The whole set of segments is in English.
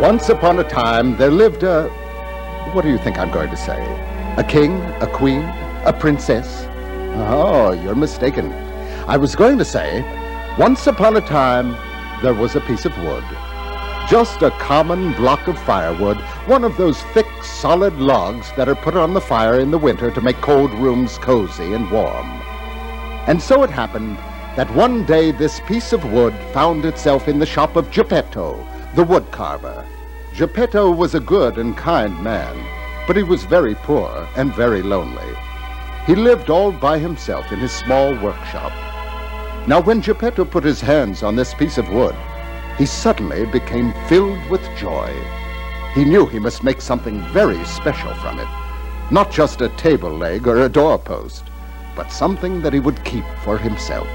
Once upon a time, there lived a... What do you think I'm going to say? A king, a queen, a princess? Oh, you're mistaken. I was going to say, once upon a time, there was a piece of wood. Just a common block of firewood, one of those thick, solid logs that are put on the fire in the winter to make cold rooms cozy and warm. And so it happened that one day this piece of wood found itself in the shop of Geppetto, the wood carver. Geppetto was a good and kind man, but he was very poor and very lonely. He lived all by himself in his small workshop. Now, when Geppetto put his hands on this piece of wood, he suddenly became filled with joy. He knew he must make something very special from it, not just a table leg or a doorpost, but something that he would keep for himself.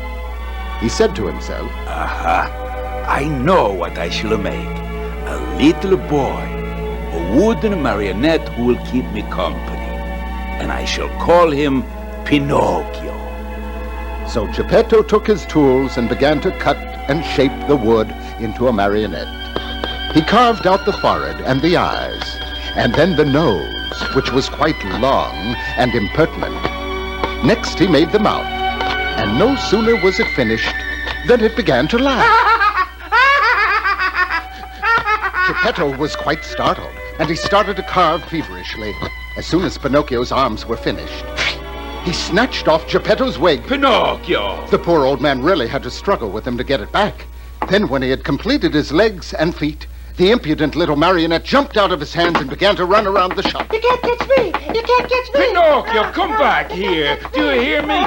He said to himself, Aha! I know what I shall make. A little boy, a wooden marionette who will keep me company. And I shall call him Pinocchio. So Geppetto took his tools and began to cut and shape the wood into a marionette. He carved out the forehead and the eyes, and then the nose, which was quite long and impertinent. Next he made the mouth, and no sooner was it finished than it began to laugh. Geppetto was quite startled, and he started to carve feverishly. As soon as Pinocchio's arms were finished, he snatched off Geppetto's wig. Pinocchio! The poor old man really had to struggle with him to get it back. Then when he had completed his legs and feet, the impudent little marionette jumped out of his hands and began to run around the shop. You can't catch me! You can't catch me! Pinocchio, come back here! Do you hear me?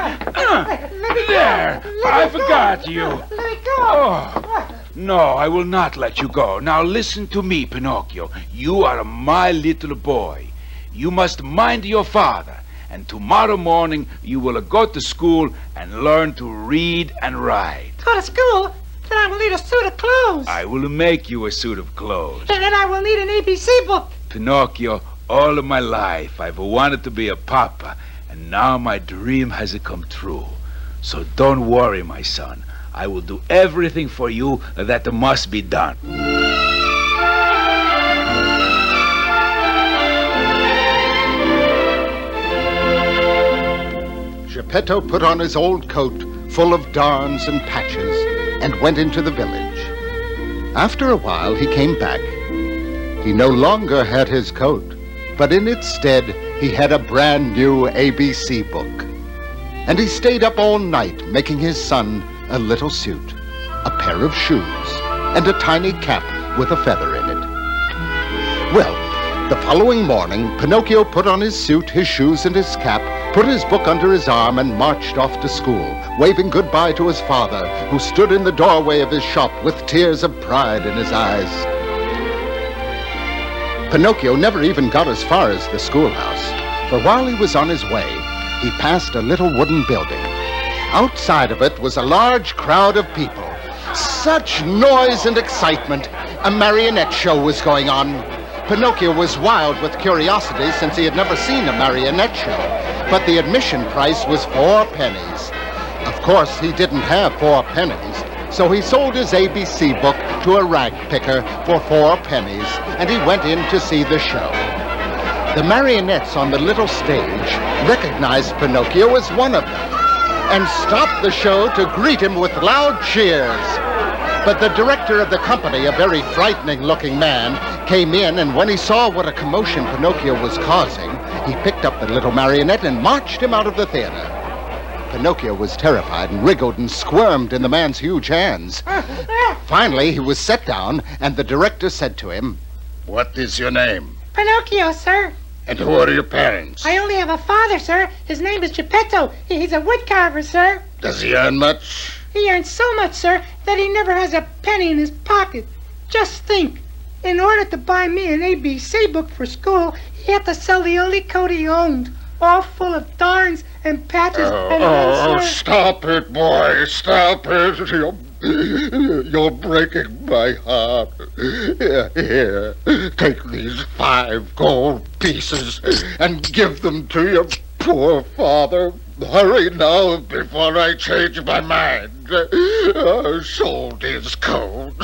There! I forgot you! Let me go! Oh. No, I will not let you go. Now listen to me, Pinocchio. You are my little boy. You must mind your father. And tomorrow morning you will go to school and learn to read and write. Go to school? Then I will need a suit of clothes. I will make you a suit of clothes. And then I will need an ABC book. Pinocchio, all of my life I've wanted to be a papa, and now my dream has come true. So don't worry, my son. I will do everything for you that must be done. Geppetto put on his old coat, full of darns and patches, and went into the village. After a while, he came back. He no longer had his coat, but in its stead, he had a brand new ABC book. And he stayed up all night making his son a little suit, a pair of shoes, and a tiny cap with a feather in it. Well, the following morning, Pinocchio put on his suit, his shoes, and his cap, put his book under his arm, and marched off to school, waving goodbye to his father, who stood in the doorway of his shop with tears of pride in his eyes. Pinocchio never even got as far as the schoolhouse, for while he was on his way, he passed a little wooden building. Outside of it was a large crowd of people. Such noise and excitement! A marionette show was going on. Pinocchio was wild with curiosity since he had never seen a marionette show, but the admission price was 4 pennies. Of course, he didn't have 4 pennies, so he sold his ABC book to a rag picker for 4 pennies, and he went in to see the show. The marionettes on the little stage recognized Pinocchio as one of them, and stopped the show to greet him with loud cheers. But the director of the company, a very frightening-looking man, came in, and when he saw what a commotion Pinocchio was causing, he picked up the little marionette and marched him out of the theater. Pinocchio was terrified and wriggled and squirmed in the man's huge hands. Finally, he was set down, and the director said to him, "What is your name? Pinocchio, sir. And who are your parents? I only have a father, sir. His name is Geppetto. He's a wood carver, sir. Does he earn much?" He earns so much, sir, that he never has a penny in his pocket. Just think. In order to buy me an ABC book for school, he had to sell the only coat he owned, all full of darns and patches Oh, stop it, boy. Stop it. You're breaking my heart. Here, take these 5 gold pieces and give them to your poor father. Hurry now before I change my mind. Sold his coat.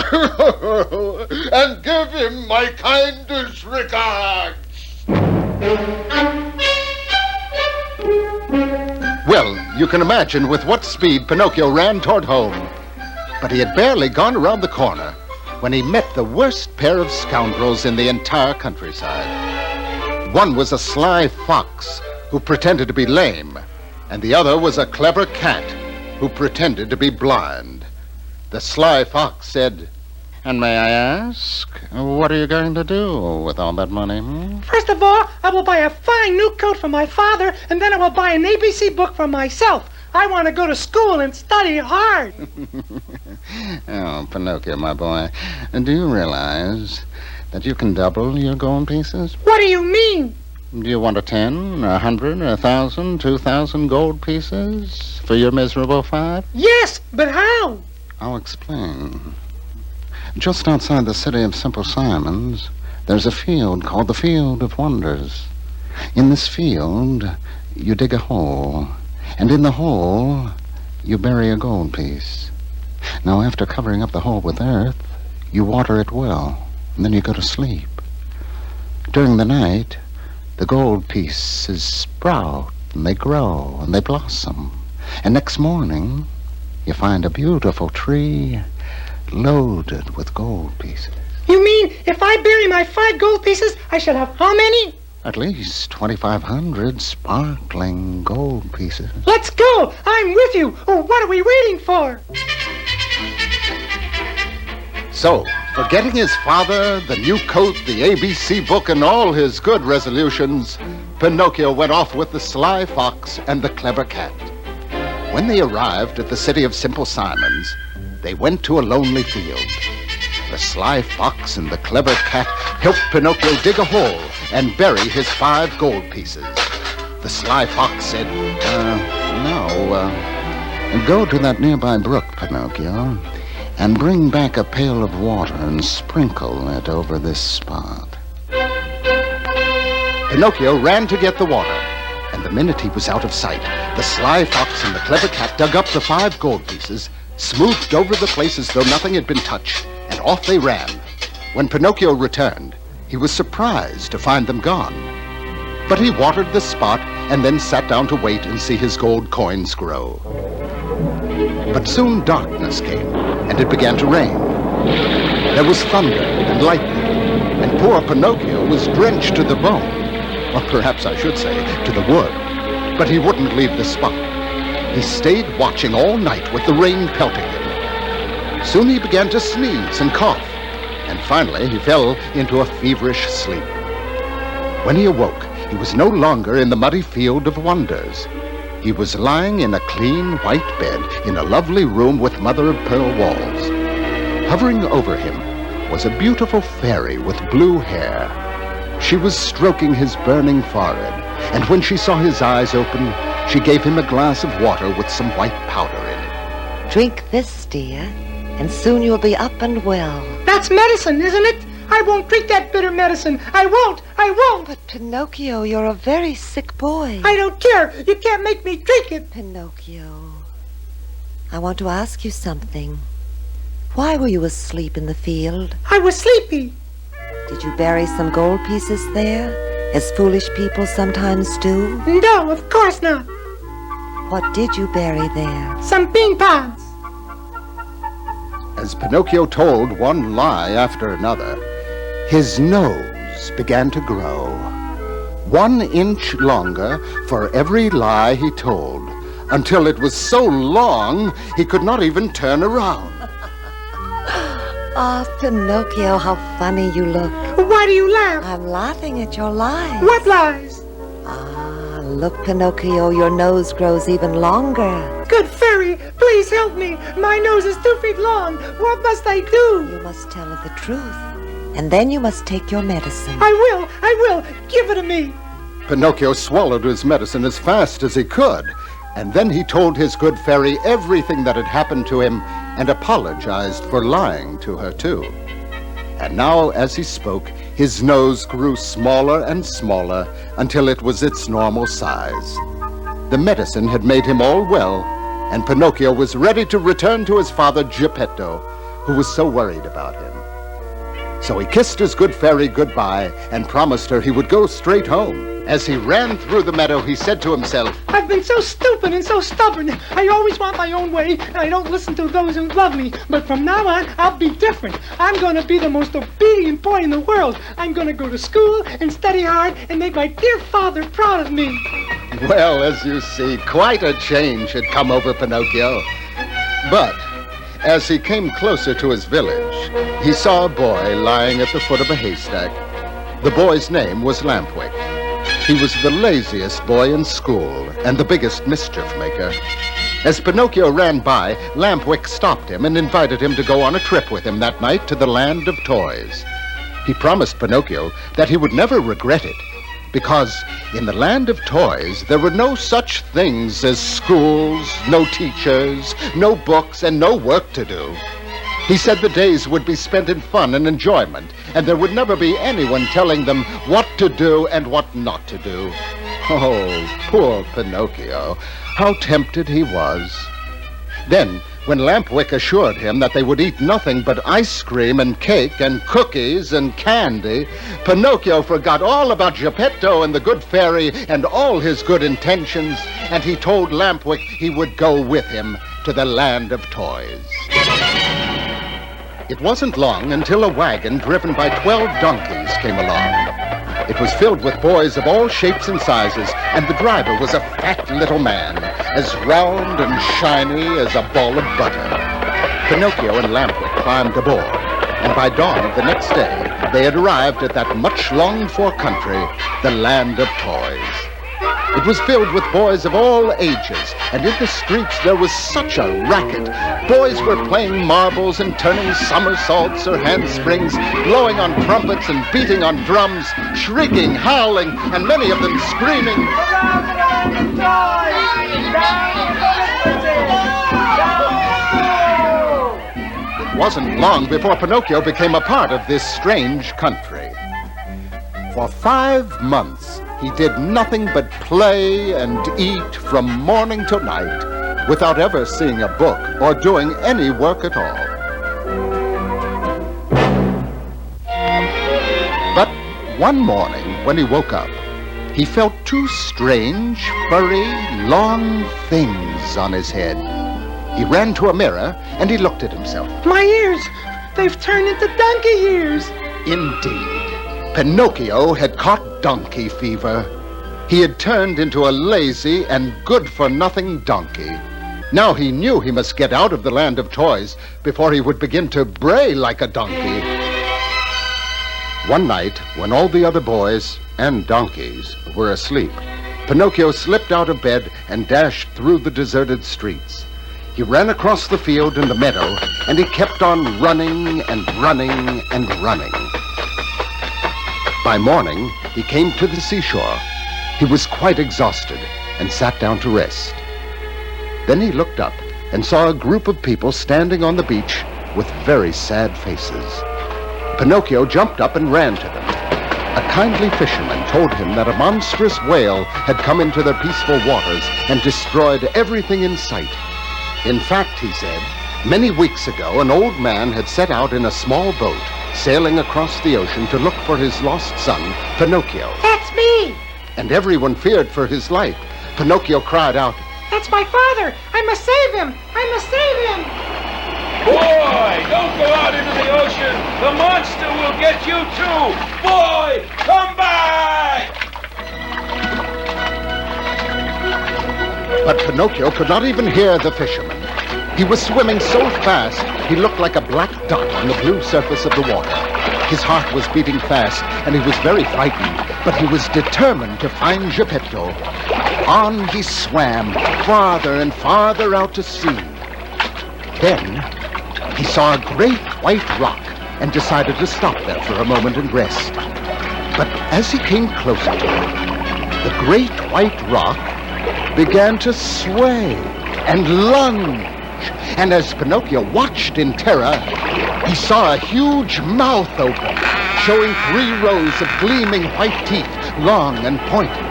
And give him my kindest regards. Well, you can imagine with what speed Pinocchio ran toward home. But he had barely gone around the corner when he met the worst pair of scoundrels in the entire countryside. One was a sly fox who pretended to be lame, and the other was a clever cat who pretended to be blind. The sly fox said, "And may I ask, what are you going to do with all that money?" First of all, I will buy a fine new coat for my father, and then I will buy an ABC book for myself. I want to go to school and study hard. Oh, Pinocchio, my boy, do you realize that you can double your gold pieces? What do you mean? Do you want 10, 100, 1,000, 2,000 gold pieces for your miserable 5? Yes, but how? I'll explain. Just outside the city of Simple Simons, there's a field called the Field of Wonders. In this field, you dig a hole, and in the hole, you bury a gold piece. Now, after covering up the hole with earth, you water it well, and then you go to sleep. During the night, the gold pieces sprout, and they grow, and they blossom. And next morning, you find a beautiful tree loaded with gold pieces. You mean if I bury my 5 gold pieces, I shall have how many? At least 2,500 sparkling gold pieces. Let's go! I'm with you! Oh, what are we waiting for? So, forgetting his father, the new coat, the ABC book, and all his good resolutions, Pinocchio went off with the sly fox and the clever cat. When they arrived at the city of Simple Simons, they went to a lonely field. The sly fox and the clever cat helped Pinocchio dig a hole and bury his 5 gold pieces. The sly fox said, go to that nearby brook, Pinocchio, and bring back a pail of water and sprinkle it over this spot. Pinocchio ran to get the water, and the minute he was out of sight, the sly fox and the clever cat dug up the 5 gold pieces, smoothed over the place as though nothing had been touched, and off they ran. When Pinocchio returned, he was surprised to find them gone. But he watered the spot and then sat down to wait and see his gold coins grow. But soon darkness came, and it began to rain. There was thunder and lightning, and poor Pinocchio was drenched to the bone. Or perhaps I should say, to the wood. But he wouldn't leave the spot. He stayed watching all night with the rain pelting him. Soon he began to sneeze and cough, and finally he fell into a feverish sleep. When he awoke, he was no longer in the muddy field of wonders. He was lying in a clean white bed in a lovely room with mother-of-pearl walls. Hovering over him was a beautiful fairy with blue hair. She was stroking his burning forehead, and when she saw his eyes open, she gave him a glass of water with some white powder in it. Drink this, dear, and soon you'll be up and well. That's medicine, isn't it? I won't drink that bitter medicine. I won't. But Pinocchio, you're a very sick boy. I don't care. You can't make me drink it. Pinocchio, I want to ask you something. Why were you asleep in the field? I was sleepy. Did you bury some gold pieces there, as foolish people sometimes do? No, of course not. What did you bury there? Some bean pods. As Pinocchio told one lie after another, his nose began to grow. 1 inch longer for every lie he told, until it was so long he could not even turn around. Ah, Pinocchio, how funny you look. Why do you laugh? I'm laughing at your lies. What lies? Ah, look, Pinocchio, your nose grows even longer. Good fairy, please help me. My nose is 2 feet long. What must I do? You must tell her the truth, and then you must take your medicine. I will. Give it to me. Pinocchio swallowed his medicine as fast as he could, and then he told his good fairy everything that had happened to him and apologized for lying to her, too. And now, as he spoke, his nose grew smaller and smaller until it was its normal size. The medicine had made him all well, and Pinocchio was ready to return to his father Geppetto, who was so worried about him. So he kissed his good fairy goodbye and promised her he would go straight home. As he ran through the meadow, he said to himself, I've been so stupid and so stubborn. I always want my own way, and I don't listen to those who love me. But from now on, I'll be different. I'm going to be the most obedient boy in the world. I'm going to go to school and study hard and make my dear father proud of me. Well, as you see, quite a change had come over Pinocchio. But as he came closer to his village, he saw a boy lying at the foot of a haystack. The boy's name was Lampwick. He was the laziest boy in school and the biggest mischief maker. As Pinocchio ran by, Lampwick stopped him and invited him to go on a trip with him that night to the land of toys. He promised Pinocchio that he would never regret it, because in the land of toys there were no such things as schools, no teachers, no books, and no work to do. He said the days would be spent in fun and enjoyment, and there would never be anyone telling them what to do and what not to do. Oh, poor Pinocchio, how tempted he was. Then, when Lampwick assured him that they would eat nothing but ice cream and cake and cookies and candy, Pinocchio forgot all about Geppetto and the good fairy and all his good intentions, and he told Lampwick he would go with him to the land of toys. It wasn't long until a wagon driven by 12 donkeys came along. It was filled with boys of all shapes and sizes, and the driver was a fat little man, as round and shiny as a ball of butter. Pinocchio and Lampwick climbed aboard, and by dawn of the next day, they had arrived at that much-longed-for country, the land of toys. It was filled with boys of all ages, and in the streets there was such a racket. Boys were playing marbles and turning somersaults or handsprings, blowing on trumpets and beating on drums, shrieking, howling, and many of them screaming, It wasn't long before Pinocchio became a part of this strange country. For 5 months, he did nothing but play and eat from morning till night, without ever seeing a book or doing any work at all. But one morning, when he woke up, he felt 2 strange, furry, long things on his head. He ran to a mirror and he looked at himself. My ears! They've turned into donkey ears! Indeed. Pinocchio had caught donkey fever. He had turned into a lazy and good-for-nothing donkey. Now he knew he must get out of the land of toys before he would begin to bray like a donkey. One night, when all the other boys and donkeys were asleep, Pinocchio slipped out of bed and dashed through the deserted streets. He ran across the field and the meadow, and he kept on running and running and running. By morning, he came to the seashore. He was quite exhausted and sat down to rest. Then he looked up and saw a group of people standing on the beach with very sad faces. Pinocchio jumped up and ran to them. A kindly fisherman told him that a monstrous whale had come into their peaceful waters and destroyed everything in sight. In fact, he said, many weeks ago an old man had set out in a small boat, sailing across the ocean to look for his lost son, Pinocchio. That's me! And everyone feared for his life. Pinocchio cried out, That's my father! I must save him! I must save him! Boy, don't go out into the ocean. The monster will get you too. Boy, come back! But Pinocchio could not even hear the fisherman. He was swimming so fast, he looked like a black dot on the blue surface of the water. His heart was beating fast, and he was very frightened, but he was determined to find Geppetto. On he swam, farther and farther out to sea. Then he saw a great white rock and decided to stop there for a moment and rest. But as he came closer to it, the great white rock began to sway and lunge and as Pinocchio watched in terror, he saw a huge mouth open, showing 3 rows of gleaming white teeth, long and pointed.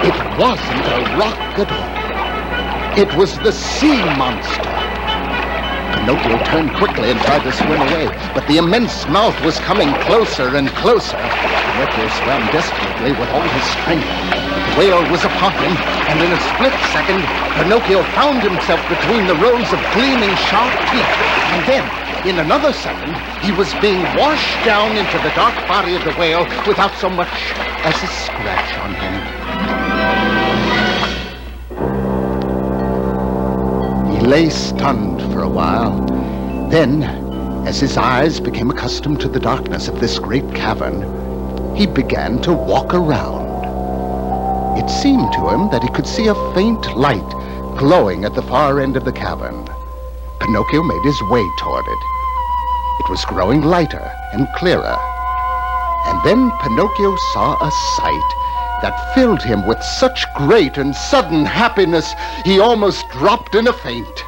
It wasn't a rock at all. It was the sea monster. Pinocchio turned quickly and tried to swim away, but the immense mouth was coming closer and closer. Pinocchio swam desperately with all his strength. The whale was upon him, and in a split second, Pinocchio found himself between the rows of gleaming sharp teeth. And then, in another second, he was being washed down into the dark body of the whale without so much as a scratch on him. He lay stunned for a while. Then, as his eyes became accustomed to the darkness of this great cavern, he began to walk around. It seemed to him that he could see a faint light glowing at the far end of the cavern. Pinocchio made his way toward it. It was growing lighter and clearer. And then Pinocchio saw a sight that filled him with such great and sudden happiness, he almost dropped in a faint.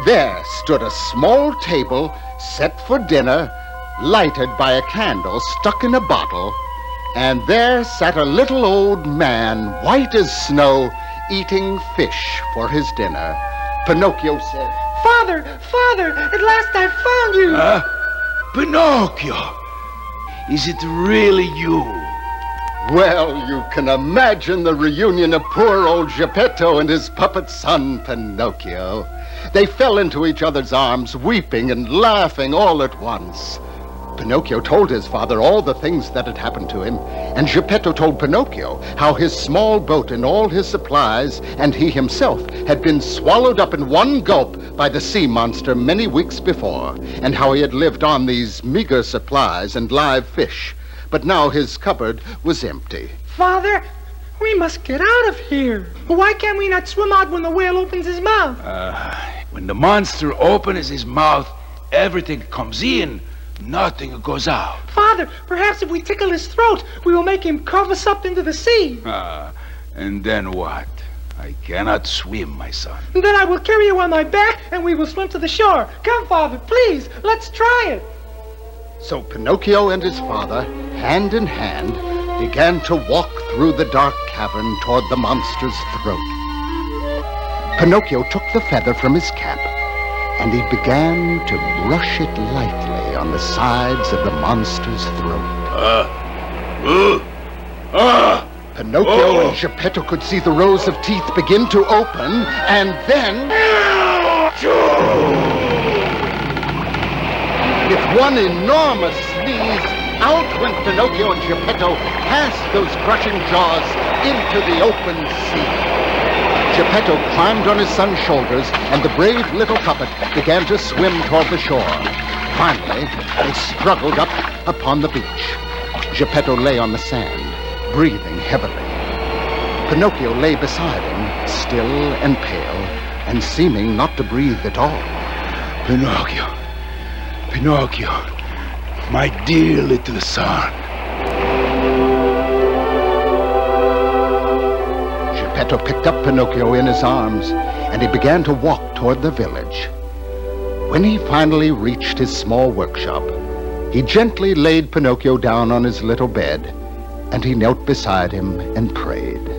There stood a small table set for dinner, lighted by a candle stuck in a bottle, and there sat a little old man, white as snow, eating fish for his dinner. Pinocchio said, Father, Father, at last I've found you. Pinocchio! Is it really you? "Well, you can imagine the reunion of poor old Geppetto and his puppet son, Pinocchio. They fell into each other's arms, weeping and laughing all at once. Pinocchio told his father all the things that had happened to him, and Geppetto told Pinocchio how his small boat and all his supplies, and he himself, had been swallowed up in one gulp by the sea monster many weeks before, and how he had lived on these meager supplies and live fish. But now his cupboard was empty. Father, we must get out of here. Why can't we not swim out when the whale opens his mouth? When the monster opens his mouth, everything comes in. Nothing goes out. Father, perhaps if we tickle his throat, we will make him curve us up into the sea. And then what? I cannot swim, my son. And then I will carry you on my back, and we will swim to the shore. Come, Father, please, let's try it. So Pinocchio and his father, hand in hand, began to walk through the dark cavern toward the monster's throat. Pinocchio took the feather from his cap, and he began to brush it lightly on the sides of the monster's throat. Pinocchio and Geppetto could see the rows of teeth begin to open, and then... With one enormous sneeze, out went Pinocchio and Geppetto past those crushing jaws into the open sea. Geppetto climbed on his son's shoulders, and the brave little puppet began to swim toward the shore. Finally, they struggled up upon the beach. Geppetto lay on the sand, breathing heavily. Pinocchio lay beside him, still and pale, and seeming not to breathe at all. Pinocchio, my dear little son. Geppetto picked up Pinocchio in his arms, and he began to walk toward the village. When he finally reached his small workshop, he gently laid Pinocchio down on his little bed, and he knelt beside him and prayed.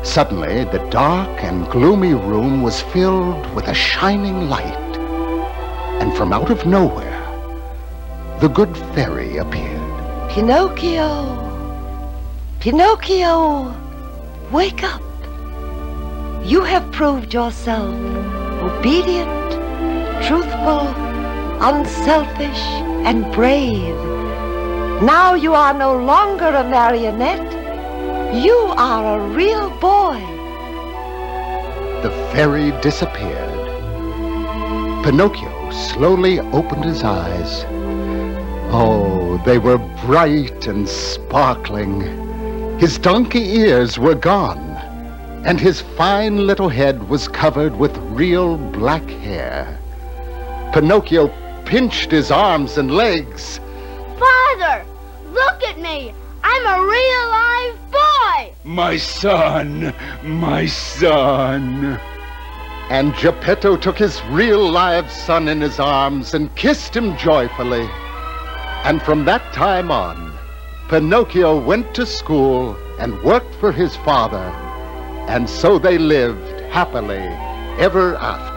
Suddenly, the dark and gloomy room was filled with a shining light, and from out of nowhere, the good fairy appeared. Pinocchio! Pinocchio! Wake up! You have proved yourself obedient, truthful, unselfish, and brave. Now you are no longer a marionette. You are a real boy. The fairy disappeared. Pinocchio slowly opened his eyes. Oh, they were bright and sparkling. His donkey ears were gone, and his fine little head was covered with real black hair. Pinocchio pinched his arms and legs. Father, look at me. I'm a real live boy. My son, my son. And Geppetto took his real live son in his arms and kissed him joyfully. And from that time on, Pinocchio went to school and worked for his father. And so they lived happily ever after.